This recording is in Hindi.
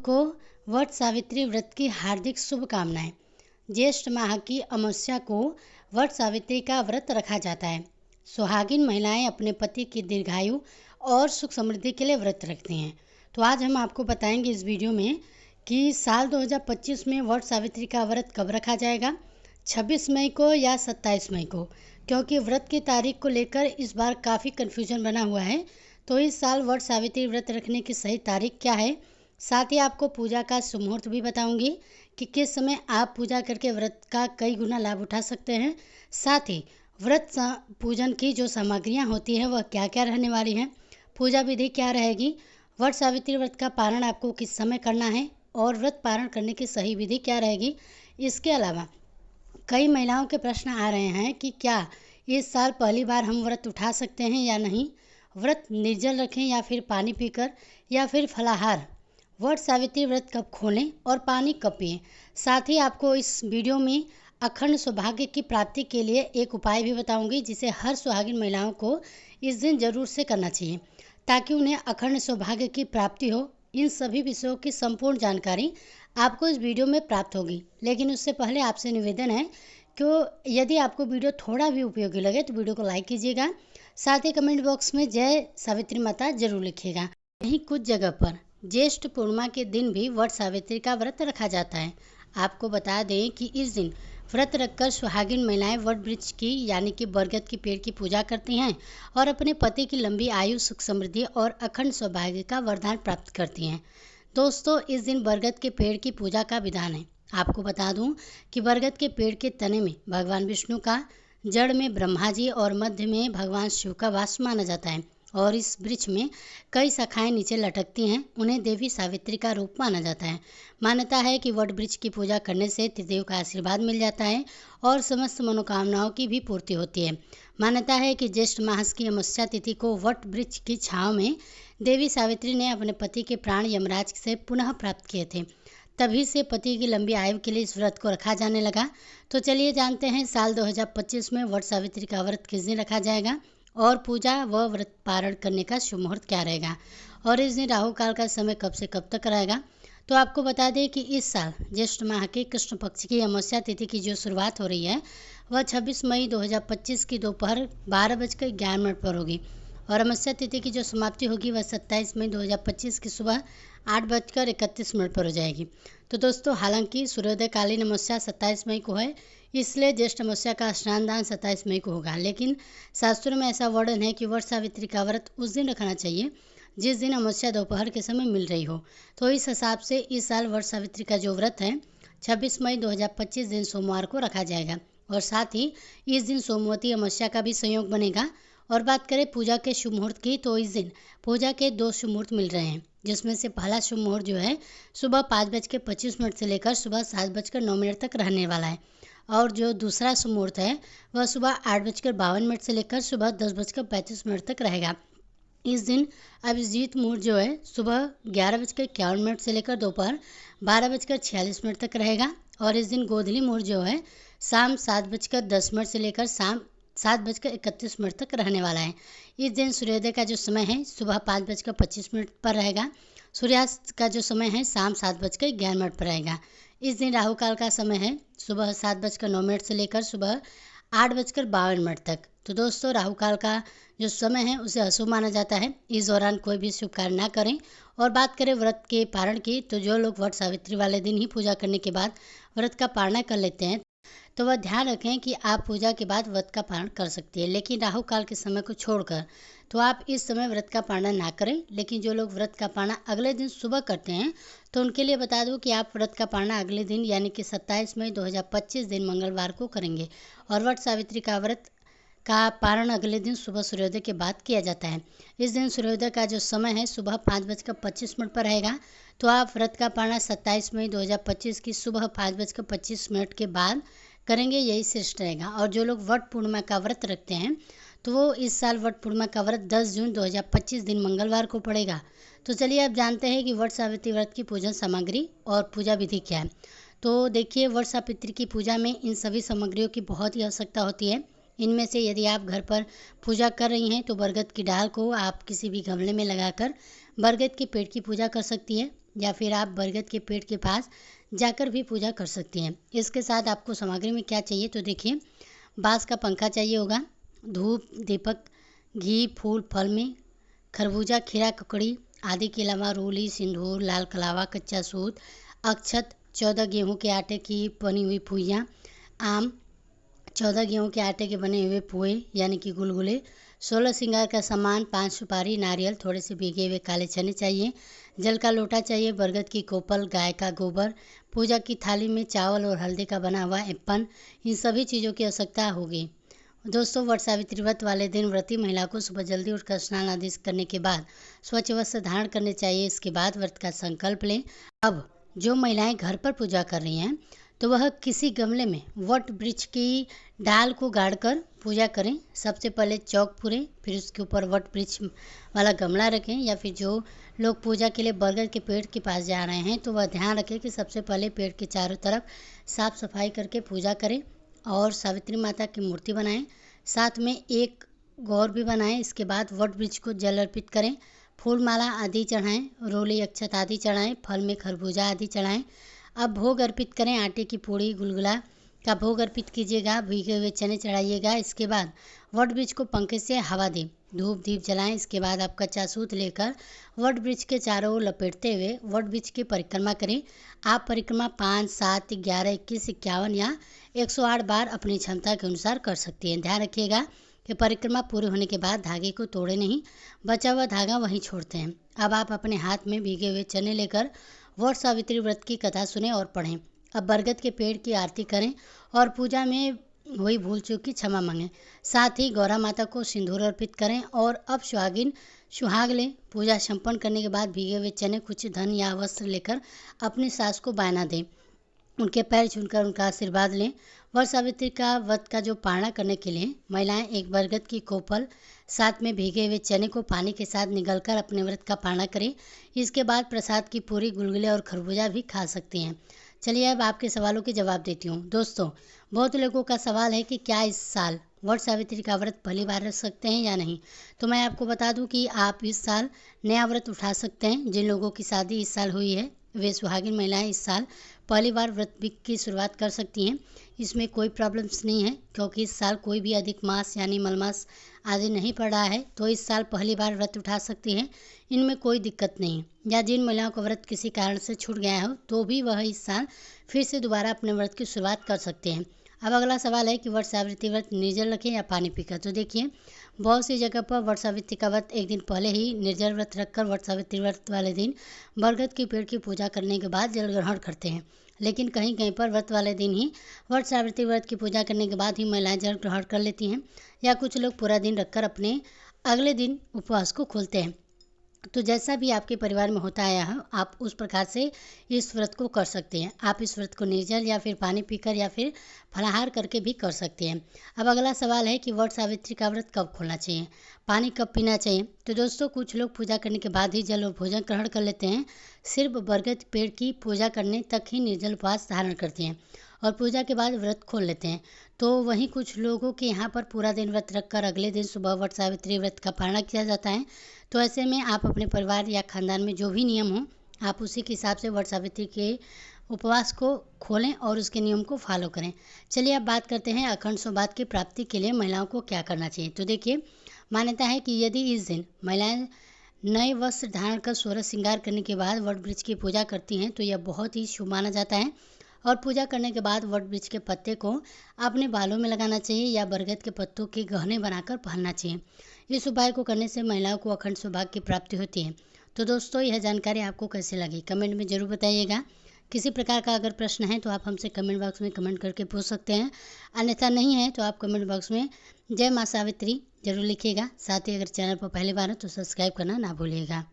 को वट सावित्री व्रत की हार्दिक शुभकामनाएं। ज्येष्ठ माह की अमावस्या को वट सावित्री का व्रत रखा जाता है। सुहागिन महिलाएं अपने पति की दीर्घायु और सुख समृद्धि के लिए व्रत रखती हैं। तो आज हम आपको बताएंगे इस वीडियो में कि साल 2025 में वट सावित्री का व्रत कब रखा जाएगा, 26 मई को या 27 मई को, क्योंकि व्रत की तारीख को लेकर इस बार काफ़ी कन्फ्यूजन बना हुआ है। तो इस साल वट सावित्री व्रत रखने की सही तारीख क्या है, साथ ही आपको पूजा का शुभ मुहूर्त भी बताऊंगी कि किस समय आप पूजा करके व्रत का कई गुना लाभ उठा सकते हैं। साथ ही व्रत पूजन की जो सामग्रियां होती हैं वह क्या क्या रहने वाली हैं, पूजा विधि क्या रहेगी, वट सावित्री व्रत का पारण आपको किस समय करना है और व्रत पारण करने की सही विधि क्या रहेगी। इसके अलावा कई महिलाओं के प्रश्न आ रहे हैं कि क्या इस साल पहली बार हम व्रत उठा सकते हैं या नहीं, व्रत निर्जल रखें या फिर पानी पीकर या फिर फलाहार, वट सावित्री व्रत कब खोलें और पानी कब पिएं। साथ ही आपको इस वीडियो में अखंड सौभाग्य की प्राप्ति के लिए एक उपाय भी बताऊंगी जिसे हर सुहागिन महिलाओं को इस दिन जरूर से करना चाहिए ताकि उन्हें अखंड सौभाग्य की प्राप्ति हो। इन सभी विषयों की संपूर्ण जानकारी आपको इस वीडियो में प्राप्त होगी, लेकिन उससे पहले आपसे निवेदन है कि यदि आपको वीडियो थोड़ा भी उपयोगी लगे तो वीडियो को लाइक कीजिएगा, साथ ही कमेंट बॉक्स में जय सावित्री माता जरूर लिखिएगा। यहीं कुछ जगह पर ज्येष्ठ पूर्णिमा के दिन भी वट सावित्री का व्रत रखा जाता है। आपको बता दें कि इस दिन व्रत रखकर सुहागिन महिलाएं वट वृक्ष की यानी कि बरगद के पेड़ की पूजा करती हैं और अपने पति की लंबी आयु, सुख समृद्धि और अखंड सौभाग्य का वरदान प्राप्त करती हैं। दोस्तों, इस दिन बरगद के पेड़ की पूजा का विधान है। आपको बता दूं कि बरगद के पेड़ के तने में भगवान विष्णु का, जड़ में ब्रह्मा जी और मध्य में भगवान शिव का वास माना जाता है और इस वृक्ष में कई शाखाएं नीचे लटकती हैं। उन्हें देवी सावित्री का रूप माना जाता है। मान्यता है कि वट वृक्ष की पूजा करने से त्रिदेव का आशीर्वाद मिल जाता है और समस्त मनोकामनाओं की भी पूर्ति होती है। मान्यता है कि ज्येष्ठ मास की अमावस्या तिथि को वट वृक्ष की छांव में देवी सावित्री ने अपने पति के प्राण यमराज से पुनः प्राप्त किए थे। तभी से पति की लंबी आयु के लिए इस व्रत को रखा जाने लगा। तो चलिए जानते हैं साल 2025 में वट सावित्री का व्रत किस दिन रखा जाएगा और पूजा व व्रत पारण करने का शुभ मुहूर्त क्या रहेगा और इस दिन राहु काल का समय कब से कब तक रहेगा। तो आपको बता दें कि इस साल ज्येष्ठ माह के कृष्ण पक्ष की अमावस्या तिथि की जो शुरुआत हो रही है वह 26 मई 2025 की दोपहर 12:11 पर होगी और अमावस्या तिथि की जो समाप्ति होगी वह 27 मई 2025 की सुबह 8:31 पर हो जाएगी। तो दोस्तों, हालांकि सूर्योदयकालीन अमावस्या 27 मई को है, इसलिए ज्येष्ठ अमावस्या का स्नान दान 27 मई को होगा, लेकिन शास्त्रों में ऐसा वर्णन है कि वट सावित्री का व्रत उस दिन रखना चाहिए जिस दिन अमावस्या दोपहर के समय मिल रही हो। तो इस हिसाब से इस साल वट सावित्री का जो व्रत है 26 मई 2025 दिन सोमवार को रखा जाएगा और साथ ही इस दिन सोमवती अमावस्या का भी संयोग बनेगा। और बात करें पूजा के शुभ मुहूर्त की, तो इस दिन पूजा के 2 शुभ मुहूर्त मिल रहे हैं, जिसमें से पहला शुभ मुहूर्त जो है सुबह 5:25 से लेकर सुबह 7:09 तक रहने वाला है और जो दूसरा शुभ मुहूर्त है वह सुबह 8:52 से लेकर सुबह 10:35 तक रहेगा। इस दिन अभिजीत मुहूर्त जो है सुबह 11:51 से लेकर दोपहर 12:46 तक रहेगा और इस दिन गोधूली मुहूर्त जो है शाम 7:10 से लेकर शाम 7:31 तक रहने वाला है। इस दिन सूर्योदय का जो समय है सुबह 5:25 पर रहेगा। सूर्यास्त का जो समय है शाम 7:11 पर रहेगा। इस दिन राहु काल का समय है सुबह 7:09 से लेकर सुबह 8:52 तक। तो दोस्तों, राहु काल का जो समय है उसे अशुभ माना जाता है। इस दौरान कोई भी शुभ कार्य ना करें। और बात करें व्रत के पारण की, तो जो लोग वट सावित्री वाले दिन ही पूजा करने के बाद व्रत का पारण कर लेते हैं तो वह ध्यान रखें कि आप पूजा के बाद व्रत का पारण कर सकती है, लेकिन राहु काल के समय को छोड़कर तो आप इस समय व्रत का पारण ना करें। लेकिन जो लोग व्रत का पारण अगले दिन सुबह करते हैं तो उनके लिए बता दूं कि आप व्रत का पारण अगले दिन यानी कि 27 मई 2025 दिन मंगलवार को करेंगे और वट सावित्री का व्रत का पारण अगले दिन सुबह सूर्योदय के बाद किया जाता है। इस दिन सूर्योदय का जो समय है सुबह 5:25 पर रहेगा। तो आप व्रत का पारण 27 मई 2025 की सुबह 5:25 के बाद करेंगे, यही श्रेष्ठ रहेगा। और जो लोग वट पूर्णिमा का व्रत रखते हैं तो वो इस साल वट पूर्णिमा का व्रत 10 जून 2025 दिन मंगलवार को पड़ेगा। तो चलिए अब जानते हैं कि वट सावित्री व्रत की पूजन सामग्री और पूजा विधि क्या है। तो देखिए, वट सावित्री की पूजा में इन सभी सामग्रियों की बहुत ही आवश्यकता होती है। इनमें से यदि आप घर पर पूजा कर रही हैं तो बरगद की डाल को आप किसी भी गमले में लगाकर बरगद के पेड़ की पूजा कर सकती है। या फिर आप बरगद के पेड़ के पास जाकर भी पूजा कर सकती हैं। इसके साथ आपको सामग्री में क्या चाहिए तो देखिए, बांस का पंखा चाहिए होगा, धूप, दीपक, घी, फूल, फल में खरबूजा, खीरा, ककड़ी आदि के अलावा रोली, सिंदूर, लाल कलावा, कच्चा सूत, अक्षत, 14 गेहूं के आटे की बनी हुई फुइयाँ, आम, 14 गेहूं के आटे के बने हुए पुए यानी कि गुलगुले, 16 श्रृंगार का सामान, 5 सुपारी, नारियल, थोड़े से भीगे हुए काले चने चाहिए, जल का लोटा चाहिए, बरगद की कोपल, गाय का गोबर, पूजा की थाली में चावल और हल्दी का बना हुआ एप्पन, इन सभी चीज़ों की आवश्यकता होगी। दोस्तों, वट सावित्री व्रत वाले दिन व्रती महिला को सुबह जल्दी उठकर स्नान आदि करने के बाद स्वच्छ वस्त्र धारण करने चाहिए। इसके बाद व्रत का संकल्प लें। अब जो महिलाएं घर पर पूजा कर रही हैं तो वह किसी गमले में वट वृक्ष की डाल को गाड़कर पूजा करें। सबसे पहले चौक पूरें, फिर उसके ऊपर वट वृक्ष वाला गमला रखें, या फिर जो लोग पूजा के लिए बरगद के पेड़ के पास जा रहे हैं तो वह ध्यान रखें कि सबसे पहले पेड़ के चारों तरफ साफ सफाई करके पूजा करें और सावित्री माता की मूर्ति बनाएं। साथ में एक गौर भी बनाएं। इसके बाद वट वृक्ष को जल अर्पित करें, फूल माला आदि चढ़ाएं, रोली, अक्षत आदि चढ़ाएं, फल में खरबूजा आदि चढ़ाएं। अब भोग अर्पित करें। आटे की पूड़ी, गुलगुला का भोग अर्पित कीजिएगा, भीगे हुए चने चढ़ाइएगा। इसके बाद वट वृक्ष को पंखे से हवा दें, धूप दीप जलाएं। इसके बाद आप कच्चा सूत लेकर वट वृक्ष के चारों ओर लपेटते हुए वट वृक्ष की परिक्रमा करें। आप परिक्रमा 5, 7, 11, 21, 51 या 108 बार अपनी क्षमता के अनुसार कर सकती हैं। ध्यान रखिएगा कि परिक्रमा पूरी होने के बाद धागे को तोड़े नहीं, बचा हुआ धागा वहीं छोड़ते हैं। अब आप अपने हाथ में भीगे हुए चने लेकर वट सावित्री व्रत की कथा सुने और पढ़ें। अब बरगद के पेड़ की आरती करें और पूजा में हुई भूल चूक की क्षमा मांगें। साथ ही गौरा माता को सिंदूर अर्पित करें और अब सुहागिन सुहाग लें। पूजा संपन्न करने के बाद भीगे हुए चने, कुछ धन या वस्त्र लेकर अपनी सास को बायना दें, उनके पैर छूकर उनका आशीर्वाद लें। वट सावित्री का व्रत का जो पारणा करने के लिए महिलाएं एक बरगद की कोपल साथ में भीगे हुए चने को पानी के साथ निगलकर अपने व्रत का पारणा करें। इसके बाद प्रसाद की पूरी, गुलगुले और खरबूजा भी खा सकती हैं। चलिए अब आपके सवालों के जवाब देती हूँ। दोस्तों, बहुत लोगों का सवाल है कि क्या इस साल वट सावित्री का व्रत पहली बार रख सकते हैं या नहीं। तो मैं आपको बता दूं कि आप इस साल नया व्रत उठा सकते हैं। जिन लोगों की शादी इस साल हुई है वे सुहागिन महिलाएं इस साल पहली बार व्रत की शुरुआत कर सकती हैं। इसमें कोई प्रॉब्लम्स नहीं है, क्योंकि इस साल कोई भी अधिक मास यानी मलमास आदि नहीं पड़ रहा है, तो इस साल पहली बार व्रत उठा सकती हैं। इनमें कोई दिक्कत नहीं है। या जिन महिलाओं का व्रत किसी कारण से छूट गया हो तो भी वह इस साल फिर से दोबारा अपने व्रत की शुरुआत कर सकते हैं। अब अगला सवाल है कि वट सावित्री व्रत निर्जल रखें या पानी पीकर। तो देखिए, बहुत सी जगह पर वट सावित्री का व्रत एक दिन पहले ही निर्जल व्रत रखकर वट सावित्री व्रत वाले दिन बरगद के पेड़ की पूजा करने के बाद जल ग्रहण करते हैं। लेकिन कहीं कहीं पर व्रत वाले दिन ही वट सावित्री व्रत की पूजा करने के बाद ही महिलाएं जल ग्रहण कर लेती हैं, या कुछ लोग पूरा दिन रखकर अपने अगले दिन उपवास को खोलते हैं। तो जैसा भी आपके परिवार में होता आया है, आप उस प्रकार से इस व्रत को कर सकते हैं। आप इस व्रत को निर्जल या फिर पानी पीकर या फिर फलाहार करके भी कर सकते हैं। अब अगला सवाल है कि वट सावित्री का व्रत कब खोलना चाहिए, पानी कब पीना चाहिए। तो दोस्तों, कुछ लोग पूजा करने के बाद ही जल और भोजन ग्रहण कर लेते हैं। सिर्फ बरगद पेड़ की पूजा करने तक ही निर्जल उपवास धारण करते हैं और पूजा के बाद व्रत खोल लेते हैं। तो वहीं कुछ लोगों के यहाँ पर पूरा दिन व्रत रखकर अगले दिन सुबह वट सावित्री व्रत का पारणा किया जाता है। तो ऐसे में आप अपने परिवार या खानदान में जो भी नियम हो, आप उसी के हिसाब से वट सावित्री के उपवास को खोलें और उसके नियम को फॉलो करें। चलिए अब बात करते हैं अखंड सौभाग्य की प्राप्ति के लिए महिलाओं को क्या करना चाहिए। तो देखिए, मान्यता है कि यदि इस दिन महिलाएं नए वस्त्र धारण कर सोलह श्रृंगार करने के बाद वट वृक्ष की पूजा करती हैं तो यह बहुत ही शुभ माना जाता है। और पूजा करने के बाद वट वृक्ष के पत्ते को अपने बालों में लगाना चाहिए या बरगद के पत्तों के गहने बनाकर पहनना चाहिए। इस उपाय को करने से महिलाओं को अखंड सौभाग्य की प्राप्ति होती है। तो दोस्तों, यह जानकारी आपको कैसे लगी कमेंट में ज़रूर बताइएगा। किसी प्रकार का अगर प्रश्न है तो आप हमसे कमेंट बॉक्स में कमेंट करके पूछ सकते हैं, अन्यथा नहीं है तो आप कमेंट बॉक्स में जय माँ सावित्री जरूर लिखिएगा। साथ ही अगर चैनल पर पहली बार है तो सब्सक्राइब करना ना भूलिएगा।